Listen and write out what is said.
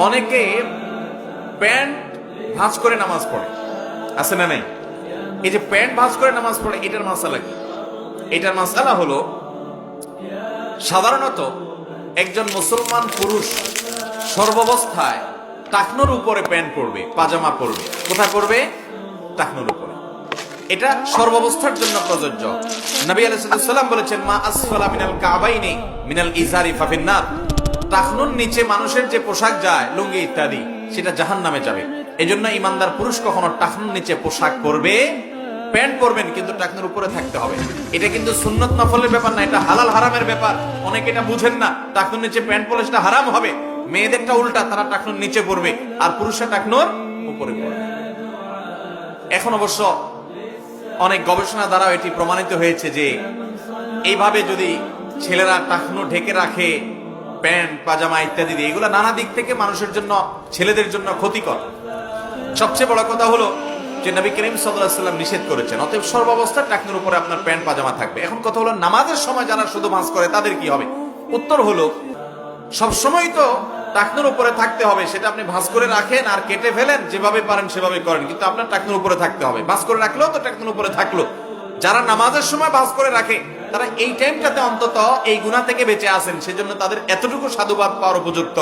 অনেকে প্যান্ট ভাঁজ করে নামাজ পড়ে, আছে না নাই? এই যে প্যান্ট ভাঁজ করে নামাজ পড়ে, এটার মাসালা কি? এটার মাসালা হলো, সাধারণত একজন মুসলমান পুরুষ সর্বাবস্থায় টাকনোর উপরে প্যান্ট পরবে, পাজামা পরবে। কোথায় পরবে? টাকনোর উপরে। এটা সর্বাবস্থার জন্য প্রযোজ্য। নবী আলাইহিস সালাম বলেছেন, মা আসফালা মিনাল কাবাইনি মিনাল ইজারি ফাফিন্নার। টাকনুর নিচে মানুষের যে পোশাক যায়, লুঙ্গি ইত্যাদি, সেটা জাহান্নামে যাবে। এজন্য ইমানদার পুরুষ কখনো টাকনুর নিচে পোশাক পরবে, প্যান্ট পরবেন কিন্তু টাকনুর উপরে থাকতে হবে। এটা কিন্তু সুন্নত নফলের ব্যাপার না, এটা হালাল হারামের ব্যাপার। অনেকে এটা বুঝেন না, টাকনুর নিচে প্যান্ট পরলে সেটা হারাম হবে। মেয়েদেরটা উল্টা, তারা টাকনুর নিচে পরবে আর পুরুষরা টাকনুর উপরে পরবে। এখন অবশ্য অনেক গবেষণা দ্বারা এটি প্রমাণিত হয়েছে যে এইভাবে যদি ছেলেরা টাকনু ঢেকে রাখে প্যান্ট পাজামা ইত্যাদি দিয়ে, এগুলো নানা দিক থেকে মানুষের জন্য, ছেলেদের জন্য ক্ষতিকর। সবচেয়ে বড় কথা হলো যে নবী করিম সাল্লাল্লাহু আলাইহি ওয়াসাল্লাম নিষেধ করেছেন, অতএব সর্বাবস্থায় টাকনুর উপরে আপনার প্যান্ট পাজামা থাকবে। এখন কথা হলো, নামাজের সময় যারা শুধু ভাঁজ করে তাদের কি হবে? উত্তর হলো, সবসময় তো টাকনুর উপরে থাকতে হবে, সেটা আপনি ভাঁজ করে রাখেন আর কেটে ফেলেন, যেভাবে পারেন সেভাবে করেন, কিন্তু আপনার টাকনুর উপরে থাকতে হবে। ভাঁজ করে রাখলেও তো টাকনুর উপরে থাকলো। যারা নামাজের সময় ভাঁজ করে রাখে, তারা এই টাইমটাতে অন্তত এই গুনাহ থেকে বেঁচে আছেন, সেজন্য তাদের এতটুকু সাধুবাদ পাওয়ার উপযুক্ত।